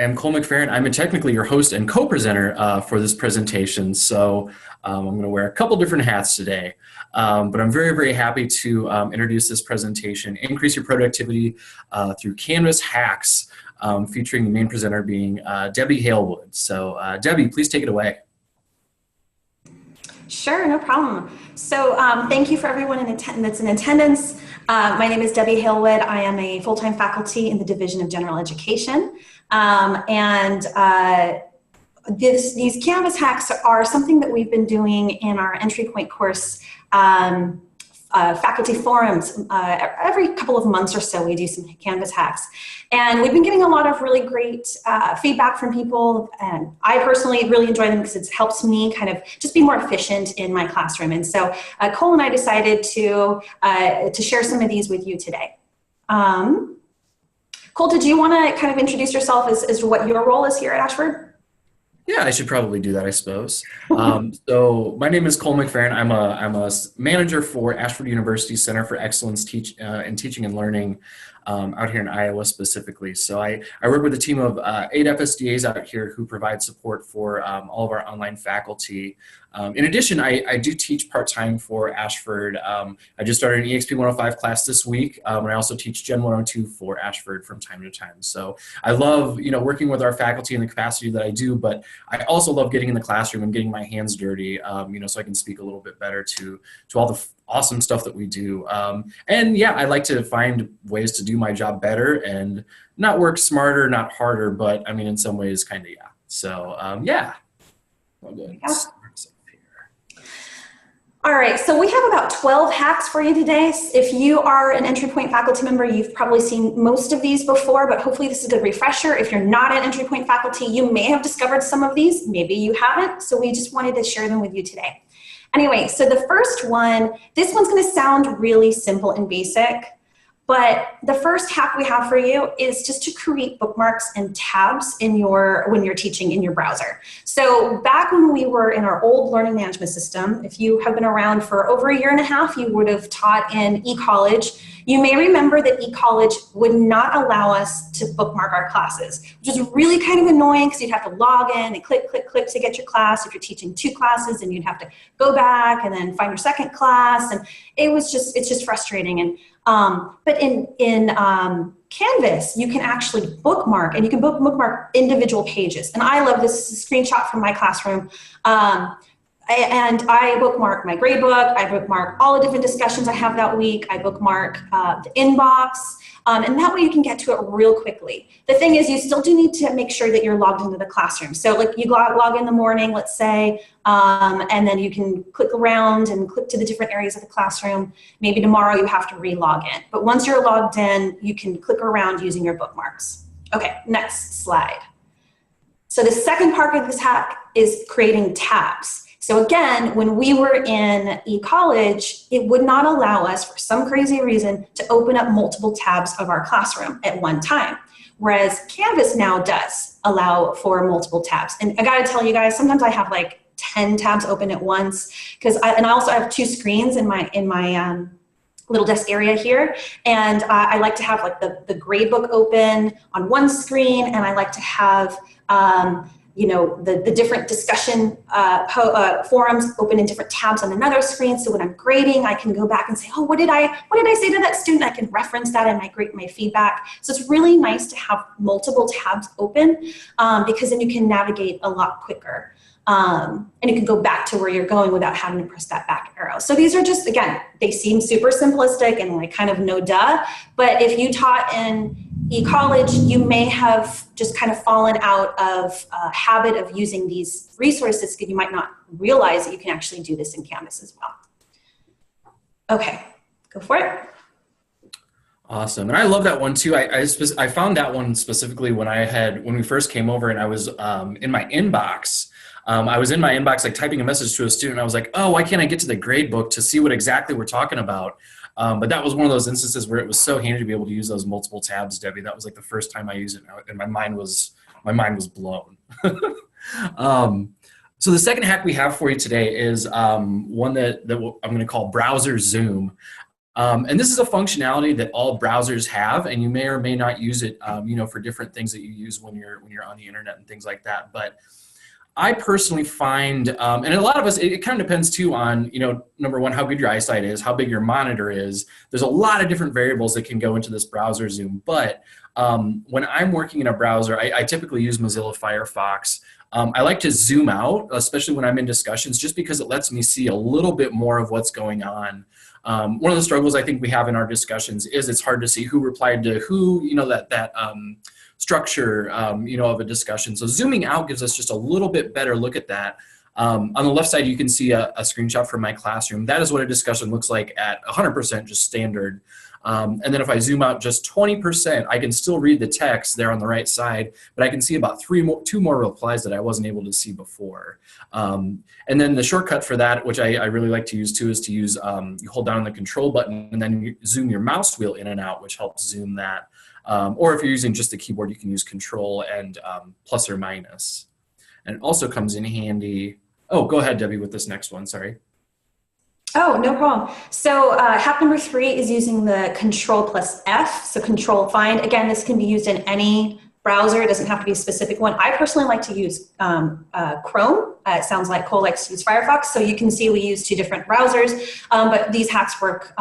am Cole McFarren. I'm technically your host and co-presenter for this presentation, so I'm going to wear a couple different hats today. But I'm very, very happy to introduce this presentation, Increase Your Productivity through Canvas Hacks, featuring the main presenter being Debby Hailwood. So Debby, please take it away. Sure, no problem. So thank you for everyone that's in attendance. My name is Debby Hailwood. I am a full-time faculty in the Division of General Education. These Canvas hacks are something that we've been doing in our entry point course faculty forums. Every couple of months or so we do some Canvas hacks. And we've been getting a lot of really great feedback from people, and I personally really enjoy them because it helps me kind of just be more efficient in my classroom. And so Cole and I decided to share some of these with you today. Cole, did you want to kind of introduce yourself as to what your role is here at Ashford? Yeah, I should probably do that, I suppose. So my name is Cole McFarren. I'm a manager for Ashford University Center for Excellence in Teaching and Learning out here in Iowa specifically. So I work with a team of 8 FSDAs out here who provide support for all of our online faculty. In addition, I do teach part-time for Ashford. I just started an EXP 105 class this week, and I also teach Gen 102 for Ashford from time to time. So I love, working with our faculty in the capacity that I do, but I also love getting in the classroom and getting my hands dirty, so I can speak a little bit better to all the awesome stuff that we do. And yeah, I like to find ways to do my job better and not work smarter, not harder, but I mean, in some ways, kind of, yeah. So yeah. I'll go ahead and start us up here. All right, so we have about 12 hacks for you today. If you are an entry point faculty member, you've probably seen most of these before, but hopefully this is a good refresher. If you're not an entry point faculty, you may have discovered some of these, maybe you haven't, so we just wanted to share them with you today. Anyway, so the first one, this one's going to sound really simple and basic, but the first hack we have for you is just to create bookmarks and tabs when you're teaching in your browser. So back when we were in our old learning management system, if you have been around for over a year and a half, you would have taught in eCollege. You may remember that eCollege would not allow us to bookmark our classes, which is really kind of annoying because you'd have to log in and click, click, click to get your class. If you're teaching 2 classes, and you'd have to go back and then find your second class, and it's just frustrating. And but in Canvas, you can actually bookmark, and you can bookmark individual pages. And I love this. This is a screenshot from my classroom. And I bookmark my grade book, I bookmark all the different discussions I have that week, I bookmark the inbox, and that way you can get to it real quickly. The thing is, you still do need to make sure that you're logged into the classroom. So like you log in the morning, let's say, and then you can click around and click to the different areas of the classroom. Maybe tomorrow you have to re-log in. But once you're logged in, you can click around using your bookmarks. Okay, next slide. So the second part of this hack is creating tabs. So again, when we were in eCollege, it would not allow us, for some crazy reason, to open up multiple tabs of our classroom at one time. Whereas Canvas now does allow for multiple tabs. And I gotta tell you guys, sometimes I have like 10 tabs open at once, because I also have 2 screens in my little desk area here. And I like to have like the grade book open on one screen, and I like to have the different discussion forums open in different tabs on another screen. So when I'm grading, I can go back and say, oh, what did I say to that student? I can reference that in my feedback. So it's really nice to have multiple tabs open because then you can navigate a lot quicker. And you can go back to where you're going without having to press that back arrow. So these are just, again, they seem super simplistic and like kind of no duh, but if you taught in eCollege, you may have just kind of fallen out of a habit of using these resources because you might not realize that you can actually do this in Canvas as well. Okay, go for it. Awesome, and I love that one too. I found that one specifically when we first came over, and I was in my inbox. I was in my inbox like typing a message to a student. I was like, oh, why can't I get to the grade book to see what exactly we're talking about? But that was one of those instances where it was so handy to be able to use those multiple tabs, Debby. That was like the first time I used it, and my mind was blown. So the second hack we have for you today is one that I'm going to call Browser Zoom. And this is a functionality that all browsers have, and you may or may not use it, for different things that you use when you're on the internet and things like that. But I personally find, and a lot of us, it kind of depends too on, number one, how good your eyesight is, how big your monitor is. There's a lot of different variables that can go into this browser zoom. But when I'm working in a browser, I typically use Mozilla Firefox. I like to zoom out, especially when I'm in discussions, just because it lets me see a little bit more of what's going on. One of the struggles I think we have in our discussions is it's hard to see who replied to who, that structure, of a discussion. So zooming out gives us just a little bit better look at that. On the left side, you can see a screenshot from my classroom. That is what a discussion looks like at 100% just standard. And then if I zoom out just 20%, I can still read the text there on the right side, but I can see about two more replies that I wasn't able to see before. And then the shortcut for that, which I really like to use too, is to use, you hold down the control button and then you zoom your mouse wheel in and out, which helps zoom that. Or if you're using just the keyboard, you can use control and plus or minus. And it also comes in handy. Oh, go ahead, Debbie, with this next one, sorry. Oh, no problem. So hack number 3 is using the control plus F, so control find. Again, this can be used in any browser. It doesn't have to be a specific one. I personally like to use Chrome. It sounds like Cole likes to use Firefox. So you can see we use 2 different browsers, but these hacks work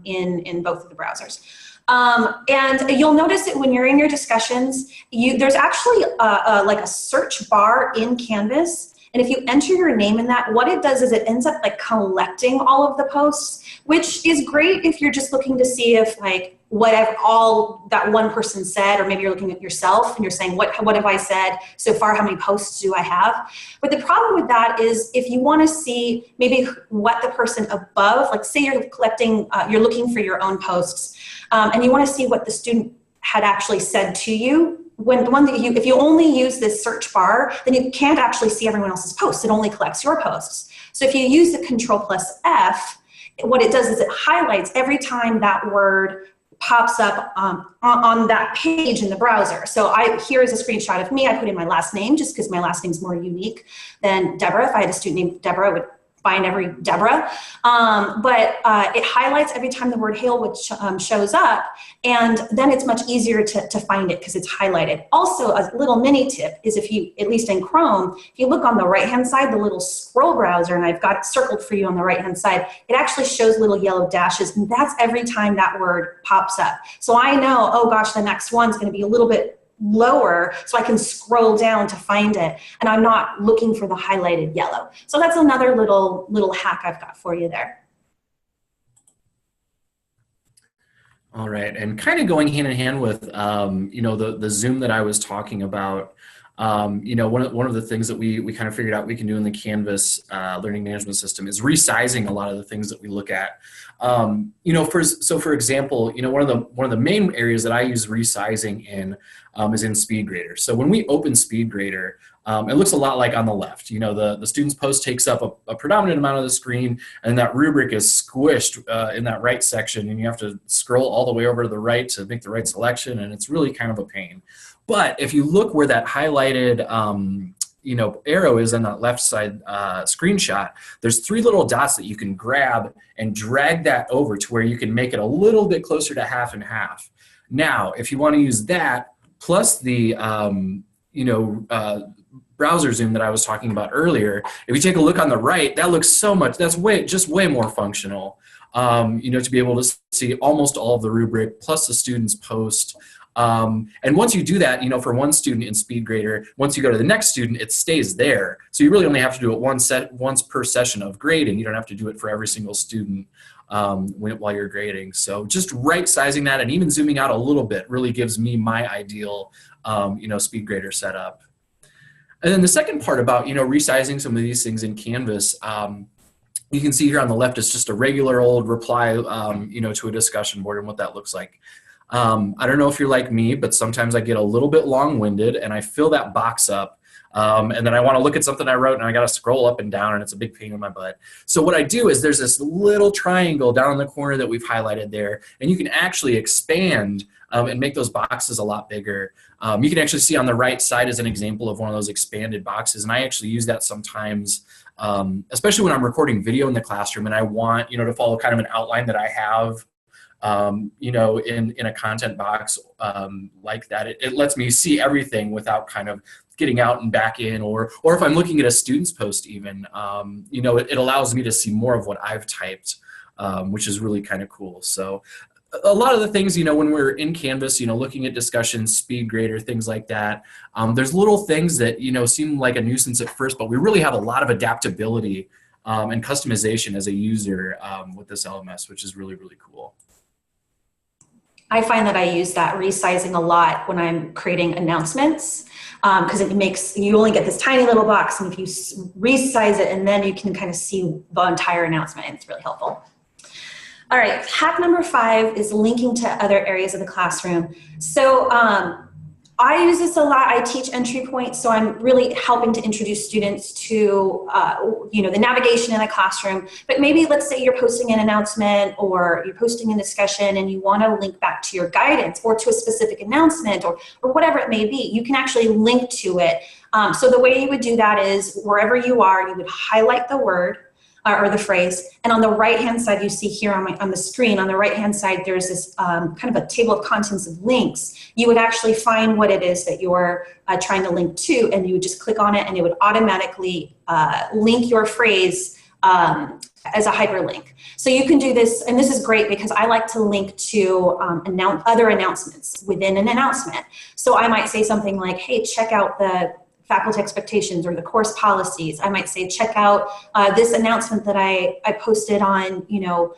in both of the browsers. And you'll notice that when you're in your discussions, there's actually like a search bar in Canvas. And if you enter your name in that, what it does is it ends up like collecting all of the posts, which is great if you're just looking to see if like whatever all that one person said, or maybe you're looking at yourself and you're saying, what have I said so far? How many posts do I have? But the problem with that is if you want to see maybe what the person above, like say you're collecting, you're looking for your own posts, and you want to see what the student had actually said to you. If you only use this search bar, then you can't actually see everyone else's posts. It only collects your posts. So if you use the control plus F, what it does is it highlights every time that word pops up on that page in the browser. So here is a screenshot of me. I put in my last name just because my last name is more unique than Deborah. If I had a student named Deborah, I would find every Deborah. But it highlights every time the word Hailwood shows up, and then it's much easier to find it because it's highlighted. Also, a little mini tip is if you, at least in Chrome, if you look on the right-hand side, the little scroll browser, and I've got it circled for you on the right-hand side, it actually shows little yellow dashes, and that's every time that word pops up. So I know, oh gosh, the next one's going to be a little bit lower, so I can scroll down to find it, and I'm not looking for the highlighted yellow. So that's another little hack I've got for you there. All right, and kind of going hand in hand with the Zoom that I was talking about. One of the things that we kind of figured out we can do in the Canvas learning management system is resizing a lot of the things that we look at. For example, one of the main areas that I use resizing in is in Speedgrader. So when we open Speedgrader, it looks a lot like on the left. The student's post takes up a predominant amount of the screen, and that rubric is squished in that right section, and you have to scroll all the way over to the right to make the right selection, and it's really kind of a pain. But if you look where that highlighted arrow is on that left side screenshot, there's 3 little dots that you can grab and drag that over to where you can make it a little bit closer to half and half. Now, if you want to use that plus the browser zoom that I was talking about earlier, if you take a look on the right, that looks so much, that's way more functional, to be able to see almost all of the rubric plus the student's post. And once you do that, for one student in Speedgrader, once you go to the next student, it stays there. So you really only have to do it once per session of grading. You don't have to do it for every single student while you're grading. So just right sizing that and even zooming out a little bit really gives me my ideal, Speedgrader setup. And then the second part about, resizing some of these things in Canvas, you can see here on the left, it's just a regular old reply, to a discussion board and what that looks like. I don't know if you're like me, but sometimes I get a little bit long-winded and I fill that box up, and then I want to look at something I wrote and I got to scroll up and down, and it's a big pain in my butt. So what I do is there's this little triangle down in the corner that we've highlighted there, and you can actually expand and make those boxes a lot bigger. You can actually see on the right side as an example of one of those expanded boxes, and I actually use that sometimes, especially when I'm recording video in the classroom and I want to follow kind of an outline that I have you know, in a content box like that. It lets me see everything without kind of getting out and back in, or if I'm looking at a student's post even, you know, it allows me to see more of what I've typed, which is really kind of cool. So a lot of the things, you know, when we're in Canvas, you know, looking at discussions, Speedgrader, things like that, there's little things that, you know, seem like a nuisance at first, but we really have a lot of adaptability and customization as a user with this LMS, which is really, really cool. I find that I use that resizing a lot when I'm creating announcements, because it makes, you only get this tiny little box, and if you resize it, and then you can kind of see the entire announcement, and it's really helpful. All right, hack number 5 is linking to other areas of the classroom. So I use this a lot. I teach entry point, so I'm really helping to introduce students to, you know, the navigation in a classroom. But maybe let's say you're posting an announcement or you're posting a discussion and you want to link back to your guidance or to a specific announcement or whatever it may be. You can actually link to it. So the way you would do that is wherever you are, you would highlight the word or the phrase, and on the right-hand side, you see here on the screen, on the right-hand side, there's this kind of a table of contents of links. You would actually find what it is that you're trying to link to, and you would just click on it, and it would automatically link your phrase as a hyperlink. So you can do this, and this is great because I like to link to other announcements within an announcement. So I might say something like, hey, check out the faculty expectations or the course policies. I might say, check out this announcement that I posted on, you know,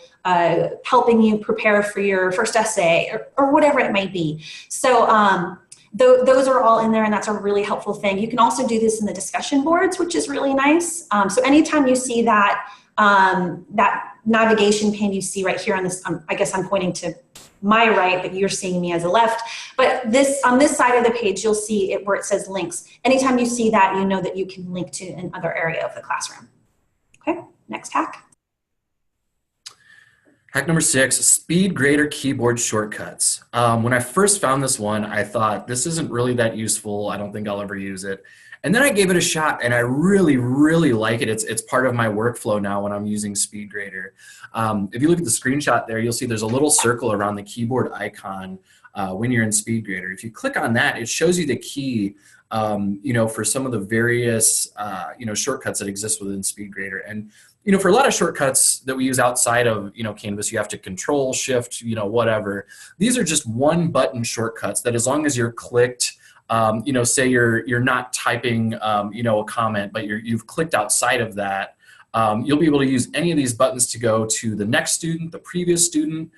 helping you prepare for your first essay or whatever it might be. So those are all in there, and that's a really helpful thing. You can also do this in the discussion boards, which is really nice. So anytime you see that, that navigation pane you see right here on this, I guess I'm pointing to my right, but you're seeing me as a left. But this, on this side of the page, you'll see it where it says links. Anytime you see that, you know that you can link to another area of the classroom. Okay, next hack. Hack number 6, Speedgrader keyboard shortcuts. When I first found this one, I thought this isn't really that useful. I don't think I'll ever use it. And then I gave it a shot, and I really, really like it. It's part of my workflow now when I'm using Speedgrader. If you look at the screenshot there, you'll see there's a little circle around the keyboard icon when you're in Speedgrader. If you click on that, it shows you the key, you know, for some of the various, you know, shortcuts that exist within Speedgrader. And you know, for a lot of shortcuts that we use outside of, you know, Canvas, you have to control, shift, you know, whatever. These are just one button shortcuts that as long as you're clicked, you know, say you're not typing, you know, a comment, but you've clicked outside of that, you'll be able to use any of these buttons to go to the next student, the previous student.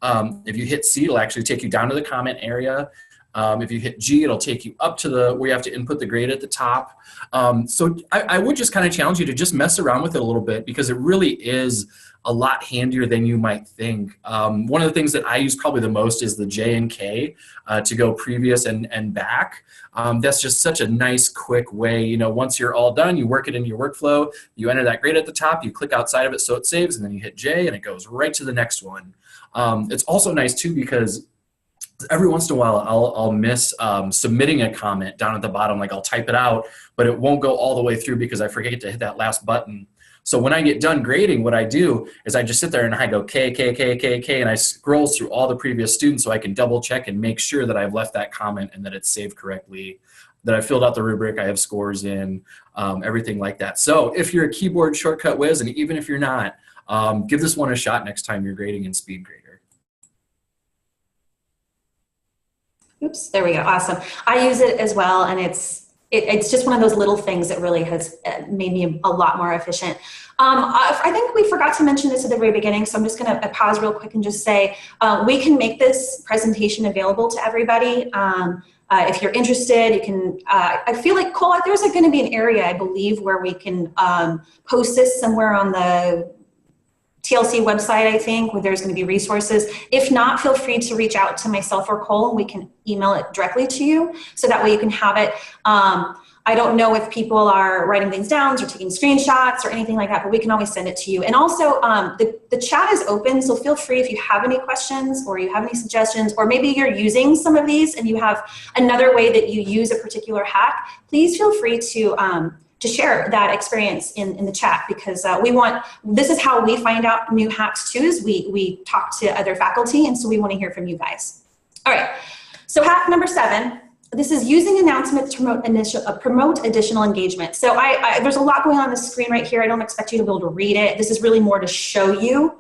If you hit C, it'll actually take you down to the comment area. If you hit G, it'll take you up to the where you have to input the grade at the top. So I would just kind of challenge you to just mess around with it a little bit, because it really is a lot handier than you might think. One of the things that I use probably the most is the J and K to go previous and back. That's just such a nice, quick way. You know, once you're all done, you work it into your workflow, you enter that grade at the top, you click outside of it so it saves, and then you hit J and it goes right to the next one. It's also nice too because every once in a while I'll miss submitting a comment down at the bottom. Like I'll type it out, but it won't go all the way through because I forget to hit that last button. So when I get done grading, what I do is I just sit there and I go K, K, K, K, K, and I scroll through all the previous students so I can double check and make sure that I've left that comment and that it's saved correctly, that I filled out the rubric, I have scores in, everything like that. So if you're a keyboard shortcut whiz, and even if you're not, give this one a shot next time you're grading in Speedgrader. Oops, there we go, awesome. I use it as well, and it's just one of those little things that really has made me a lot more efficient. I think we forgot to mention this at the very beginning, so I'm just going to pause real quick and just say we can make this presentation available to everybody. If you're interested, you can, I feel like, Cole, there's going to be an area, I believe, where we can post this somewhere on the TLC website, I think, where there's going to be resources. If not, feel free to reach out to myself or Cole, and we can email it directly to you, so that way you can have it. I don't know if people are writing things down or taking screenshots or anything like that, but we can always send it to you. And also, the chat is open, so feel free if you have any questions or you have any suggestions, or maybe you're using some of these and you have another way that you use a particular hack, please feel free to to share that experience in the chat, because this is how we find out new hacks too, is we talk to other faculty, and so we want to hear from you guys. All right, so hack number 7. This is using announcements to promote additional engagement. So there's a lot going on the screen right here. I don't expect you to be able to read it. This is really more to show you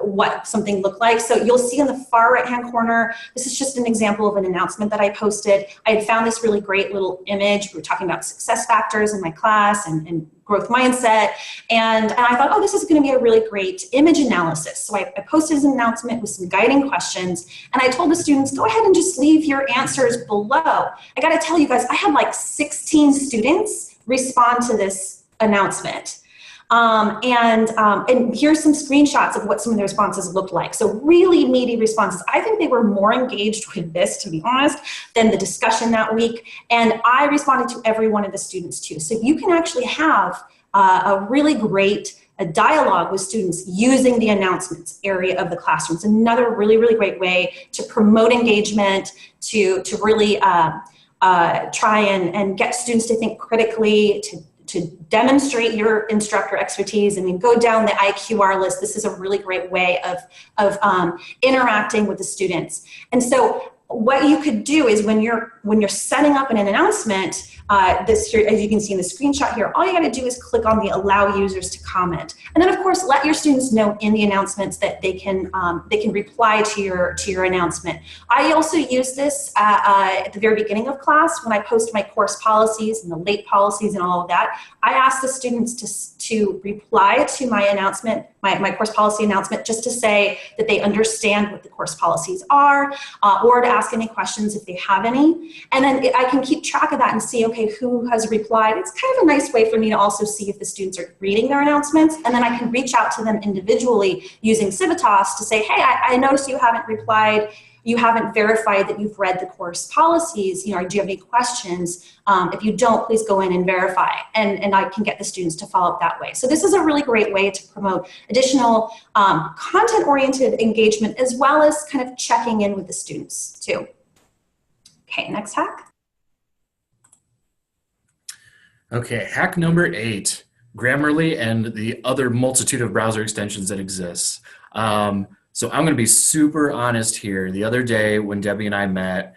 what something looked like. So you'll see in the far right-hand corner, this is just an example of an announcement that I posted. I had found this really great little image. We were talking about success factors in my class and growth mindset. And I thought, oh, this is going to be a really great image analysis. So I posted an announcement with some guiding questions. And I told the students, go ahead and just leave your answers below. I got to tell you guys, I had like 16 students respond to this announcement. And here's some screenshots of what some of the responses looked like. So really meaty responses. I think they were more engaged with this, to be honest, than the discussion that week. And I responded to every one of the students too. So you can actually have a really great dialogue with students using the announcements area of the classroom. It's another really, really great way to promote engagement, to really try and get students to think critically, to demonstrate your instructor expertise. I mean, go down the IQR list. This is a really great way of interacting with the students. And so what you could do is when you're setting up an announcement, as you can see in the screenshot here, all you got to do is click on the allow users to comment, and then of course let your students know in the announcements that they can reply to your announcement. I also use this at the very beginning of class when I post my course policies and the late policies and all of that. I ask the students to reply to my announcement, my course policy announcement, just to say that they understand what the course policies are, or to ask any questions if they have any. And then I can keep track of that and see, okay, who has replied. It's kind of a nice way for me to also see if the students are reading their announcements. And then I can reach out to them individually using Civitas to say, hey, I noticed you haven't replied. You haven't verified that you've read the course policies. Do you have any questions? If you don't, please go in and verify. And I can get the students to follow up that way. So this is a really great way to promote additional content-oriented engagement, as well as kind of checking in with the students too. Okay, next hack. Okay, hack number 8, Grammarly and the other multitude of browser extensions that exist. So I'm going to be super honest here. The other day when Debbie and I met,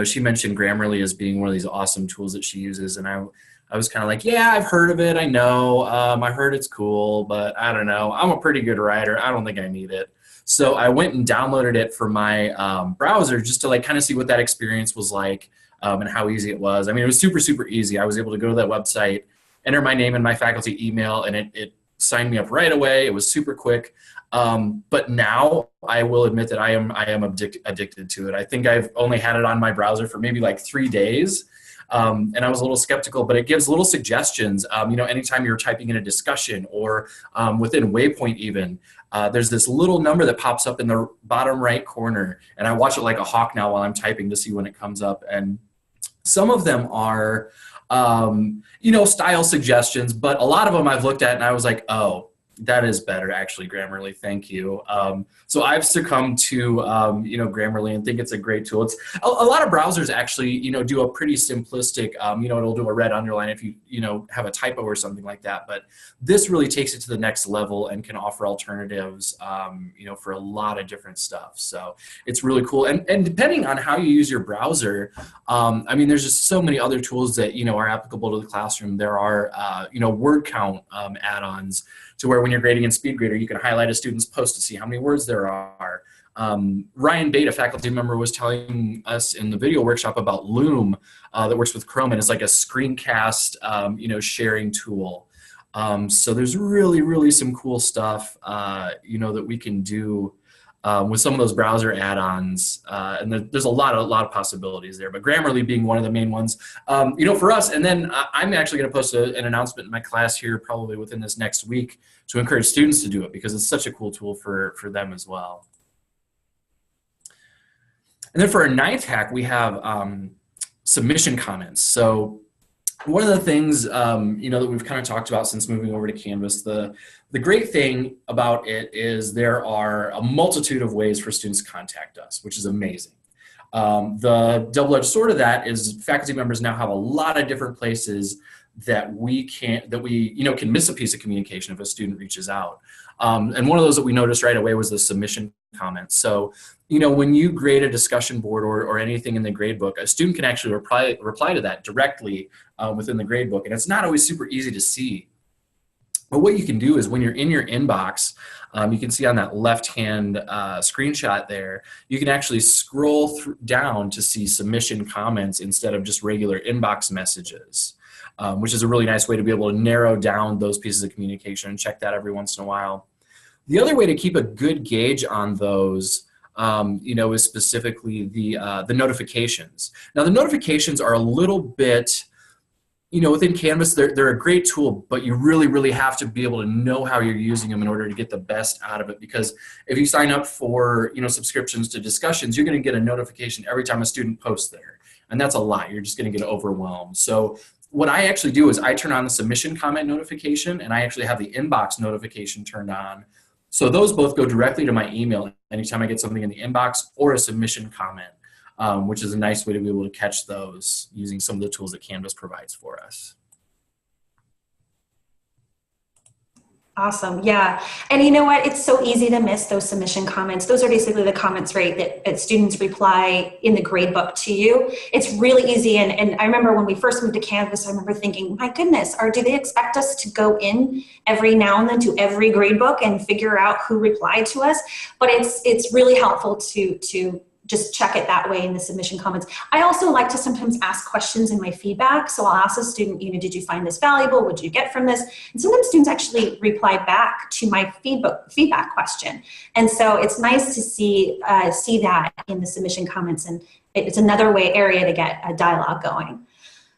she mentioned Grammarly as being one of these awesome tools that she uses, and I was kind of like, yeah, I've heard of it. I know. I heard it's cool, but I don't know. I'm a pretty good writer. I don't think I need it. So I went and downloaded it for my browser just to kind of see what that experience was like. And how easy it was. I mean, it was super, super easy. I was able to go to that website, enter my name and my faculty email, and it signed me up right away. It was super quick. But now I will admit that I am addicted to it. I think I've only had it on my browser for maybe like 3 days. And I was a little skeptical, but it gives little suggestions. Anytime you're typing in a discussion or within Waypoint even, there's this little number that pops up in the bottom right corner. And I watch it like a hawk now while I'm typing to see when it comes up. And some of them are, style suggestions, but a lot of them I've looked at and I was like, oh, that is better, actually, Grammarly. Thank you. So I've succumbed to, Grammarly and think it's a great tool. It's a lot of browsers actually, do a pretty simplistic, it'll do a red underline if you, have a typo or something like that. But this really takes it to the next level and can offer alternatives, for a lot of different stuff. So it's really cool. And depending on how you use your browser, there's just so many other tools that, are applicable to the classroom. There are, word count add-ons, to where when you're grading in Speedgrader, you can highlight a student's post to see how many words there are. Ryan Bate, a faculty member, was telling us in the video workshop about Loom that works with Chrome, and it's like a screencast, sharing tool. So there's really, really some cool stuff, that we can do with some of those browser add-ons, and there's a lot of possibilities there. But Grammarly being one of the main ones, for us. And then I'm actually going to post an announcement in my class here probably within this next week to encourage students to do it, because it's such a cool tool for them as well. And then for our 9th hack, we have submission comments. So one of the things, that we've kind of talked about since moving over to Canvas, the great thing about it is there are a multitude of ways for students to contact us, which is amazing. The double-edged sword of that is faculty members now have a lot of different places that we can miss a piece of communication if a student reaches out. And one of those that we noticed right away was the submission comments. So, when you grade a discussion board or anything in the gradebook, a student can actually reply to that directly within the gradebook, and it's not always super easy to see. But what you can do is when you're in your inbox, you can see on that left-hand screenshot there, you can actually scroll down to see submission comments instead of just regular inbox messages, which is a really nice way to be able to narrow down those pieces of communication and check that every once in a while. The other way to keep a good gauge on those is specifically the notifications. Now, the notifications are a little bit, within Canvas, they're a great tool, but you really, really have to be able to know how you're using them in order to get the best out of it. Because if you sign up for, subscriptions to discussions, you're going to get a notification every time a student posts there. And that's a lot. You're just going to get overwhelmed. So what I actually do is I turn on the submission comment notification, and I actually have the inbox notification turned on. So those both go directly to my email anytime I get something in the inbox or a submission comment. Which is a nice way to be able to catch those using some of the tools that Canvas provides for us. Awesome, yeah. And you know what? It's so easy to miss those submission comments. Those are basically the comments, right, that students reply in the gradebook to you. It's really easy. And I remember when we first moved to Canvas, I remember thinking, my goodness, do they expect us to go in every now and then to every gradebook and figure out who replied to us? But it's really helpful to just check it that way in the submission comments. I also like to sometimes ask questions in my feedback. So I'll ask a student, did you find this valuable? What did you get from this? And sometimes students actually reply back to my feedback question. And so it's nice to see that in the submission comments, and it's another area to get a dialogue going.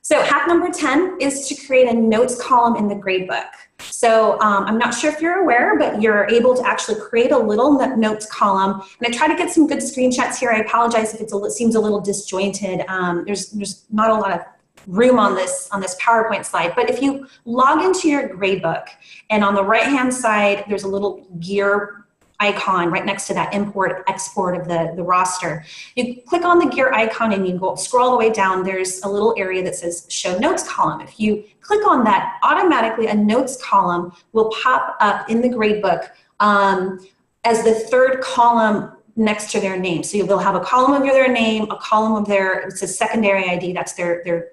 So hack number 10 is to create a notes column in the gradebook. So I'm not sure if you're aware, but you're able to actually create a little notes column. And I try to get some good screenshots here. I apologize if it seems a little disjointed. There's not a lot of room on this PowerPoint slide. But if you log into your gradebook, and on the right-hand side, there's a little gear icon right next to that import export of the roster. You click on the gear icon and you scroll all the way down. There's a little area that says show notes column. If you click on that, automatically a notes column will pop up in the gradebook as the third column next to their name. So they'll have a column of their name, a column of it says secondary ID, that's their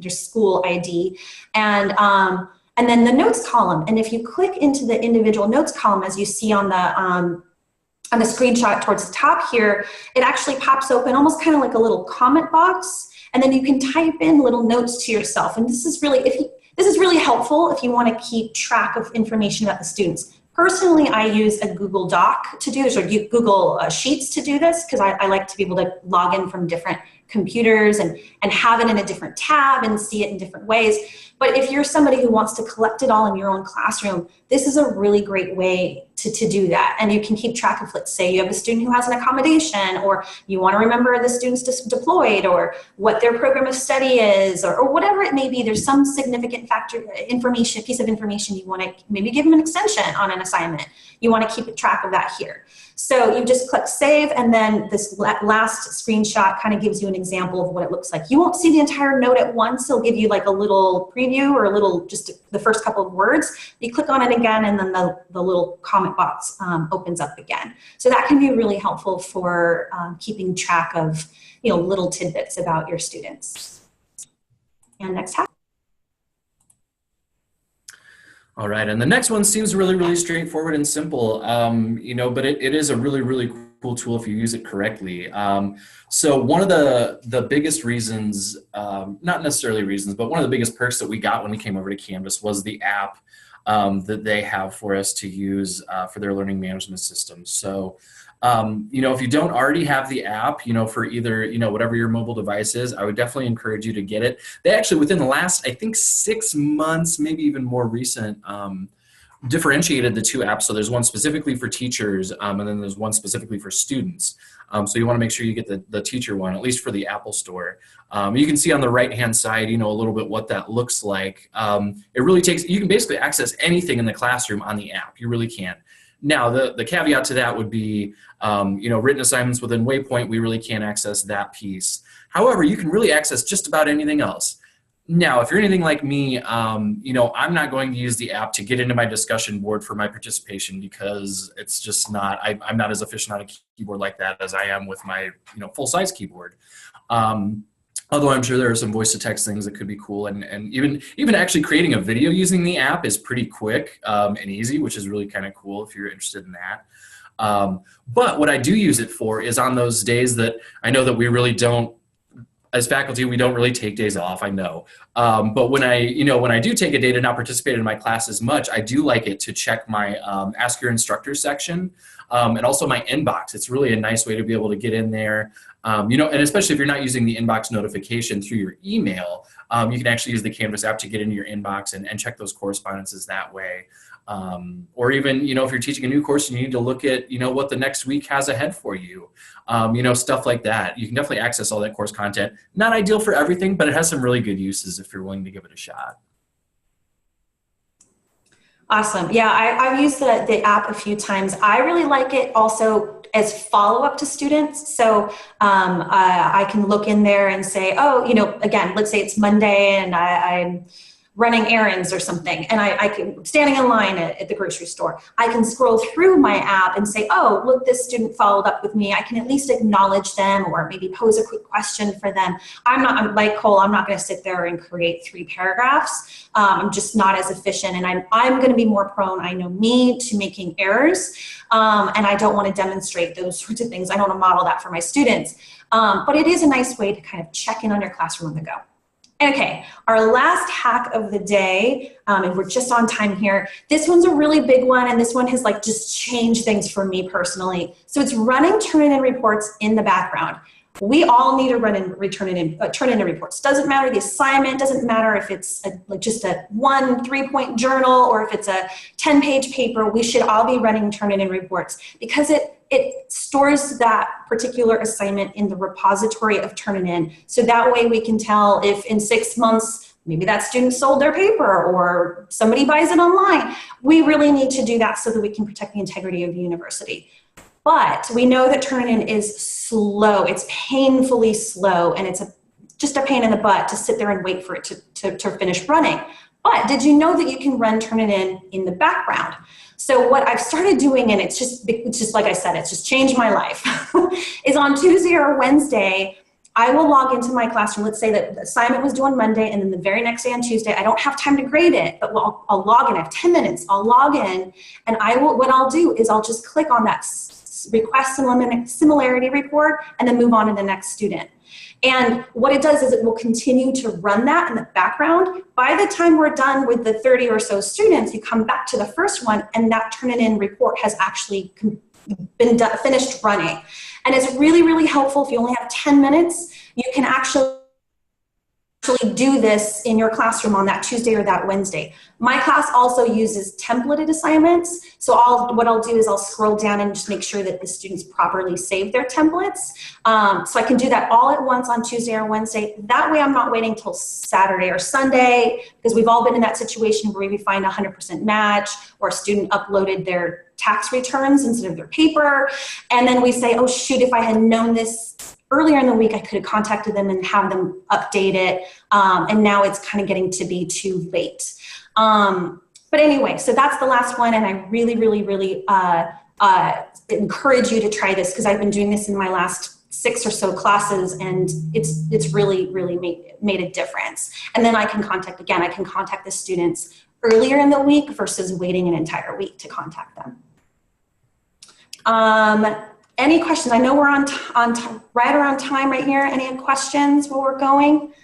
school ID, and then the notes column. And if you click into the individual notes column, as you see on the screenshot towards the top here, it actually pops open almost kind of like a little comment box. And then you can type in little notes to yourself. And this is really helpful if you want to keep track of information about the students. Personally, I use a Google Doc to do this, or Google Sheets to do this, because I like to be able to log in from different computers and have it in a different tab and see it in different ways. But if you're somebody who wants to collect it all in your own classroom, this is a really great way to do that. And you can keep track of, let's say you have a student who has an accommodation, or you want to remember the students deployed, or what their program of study is, or whatever it may be. There's some significant piece of information you want to maybe give them an extension on an assignment. You want to keep track of that here. So you just click save, and then this last screenshot kind of gives you an example of what it looks like. You won't see the entire note at once. It'll give you like a little preview or just the first couple of words. You click on it again, and then the little comment box opens up again. So that can be really helpful for keeping track of little tidbits about your students. And next hack. All right, and the next one seems really, really straightforward and simple, but it is a really, really cool tool if you use it correctly. So one of the biggest reasons, not necessarily reasons, but one of the biggest perks that we got when we came over to Canvas was the app that they have for us to use for their learning management system. So, if you don't already have the app, for either, whatever your mobile device is, I would definitely encourage you to get it. They actually, within the last, I think 6 months, maybe even more recent, differentiated the two apps. So there's one specifically for teachers, and then there's one specifically for students. So you want to make sure you get the teacher one, at least for the Apple Store. You can see on the right-hand side, a little bit what that looks like. It really you can basically access anything in the classroom on the app. You really can. Now, the caveat to that would be, written assignments within Waypoint, we really can't access that piece. However, you can really access just about anything else. Now, if you're anything like me, I'm not going to use the app to get into my discussion board for my participation, because it's just not, I'm not as efficient on a keyboard like that as I am with my, full-size keyboard. Although I'm sure there are some voice-to-text things that could be cool, and even actually creating a video using the app is pretty quick and easy, which is really kind of cool if you're interested in that. But what I do use it for is on those days that I know that we really don't, as faculty, we don't really take days off, I know. But when I do take a day to not participate in my class as much, I do like it to check my Ask Your Instructor section, and also my inbox. It's really a nice way to be able to get in there. And especially if you're not using the inbox notification through your email, you can actually use the Canvas app to get into your inbox and check those correspondences that way. Or even, if you're teaching a new course and you need to look at, what the next week has ahead for you, stuff like that. You can definitely access all that course content. Not ideal for everything, but it has some really good uses if you're willing to give it a shot. Awesome. Yeah, I've used the app a few times. I really like it also as follow-up to students. So I can look in there and say, oh, again, let's say it's Monday and I'm running errands or something, and I can, standing in line at the grocery store, I can scroll through my app and say, oh, look, this student followed up with me. I can at least acknowledge them or maybe pose a quick question for them. I'm like Cole, I'm not going to sit there and create 3 paragraphs. I'm just not as efficient, and I'm going to be more prone, I know me, to making errors, and I don't want to demonstrate those sorts of things. I don't want to model that for my students, but it is a nice way to kind of check in on your classroom on the go. Okay, our last hack of the day, and we're just on time here. This one's a really big one, and this one has just changed things for me personally. So it's running Turnitin reports in the background. We all need to run and turn in reports. Doesn't matter the assignment, doesn't matter if it's just a 1 3-point journal or if it's a 10-page paper. We should all be running Turnitin reports because it stores that particular assignment in the repository of Turnitin. So that way we can tell if in 6 months, maybe that student sold their paper or somebody buys it online. We really need to do that so that we can protect the integrity of the university. But we know that Turnitin is slow. It's painfully slow, and it's just a pain in the butt to sit there and wait for it to finish running. But did you know that you can run Turnitin in the background? So what I've started doing, and it's just like I said, it's just changed my life, is on Tuesday or Wednesday, I will log into my classroom. Let's say that the assignment was due on Monday, and then the very next day on Tuesday, I don't have time to grade it, but I'll log in. I have 10 minutes. I'll log in, and what I'll do is I'll just click on that request similarity report and then move on to the next student. And what it does is it will continue to run that in the background. By the time we're done with the 30 or so students, you come back to the first one, and that Turnitin report has actually been finished running. And it's really, really helpful if you only have 10 minutes. You can actually do this in your classroom on that Tuesday or that Wednesday. My class also uses templated assignments. So what I'll do is I'll scroll down and just make sure that the students properly save their templates. So I can do that all at once on Tuesday or Wednesday. That way I'm not waiting till Saturday or Sunday, because we've all been in that situation where we find a 100% match, or a student uploaded their tax returns instead of their paper. And then we say, oh shoot, if I had known this earlier in the week, I could have contacted them and have them update it. And now it's kind of getting to be too late. But anyway, so that's the last one. And I really, really, really encourage you to try this, because I've been doing this in my last 6 or so classes, and it's really, really made a difference. And then I can contact the students earlier in the week versus waiting an entire week to contact them. Any questions? I know we're on right around time right here. Any questions while we're going?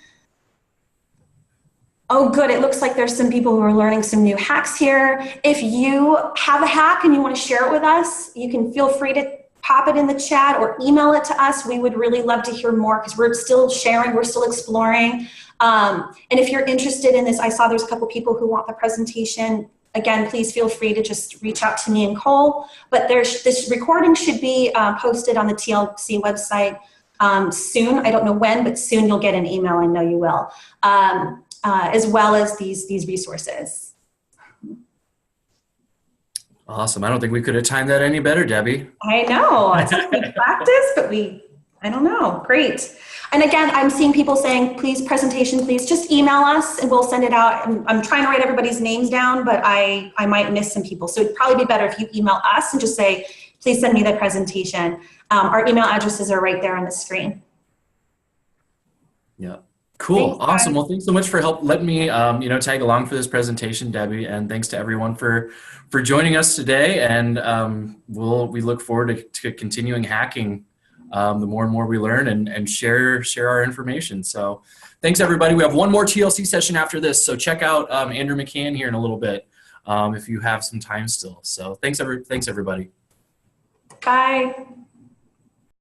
Oh, good. It looks like there's some people who are learning some new hacks here. If you have a hack and you want to share it with us, you can feel free to pop it in the chat or email it to us. We would really love to hear more, because we're still sharing, we're still exploring. And if you're interested in this, I saw there's a couple people who want the presentation. Again, please feel free to just reach out to me and Cole. But this recording should be posted on the TLC website soon. I don't know when, but soon you'll get an email. I know you will, as well as these resources. Awesome. I don't think we could have timed that any better, Debbie. I know. It's like we practice, but I don't know. Great. And again, I'm seeing people saying, please, presentation, please just email us and we'll send it out. I'm trying to write everybody's names down, but I might miss some people. So it'd probably be better if you email us and just say, please send me the presentation. Our email addresses are right there on the screen. Yeah. Cool. Thanks, Awesome. guys. Well, thanks so much for letting me, tag along for this presentation, Debbie, and thanks to everyone for joining us today. And we look forward to continuing hacking the more and more we learn and share our information. So thanks, everybody. We have one more TLC session after this, so check out Andrew McCann here in a little bit if you have some time still. So thanks everybody. Bye.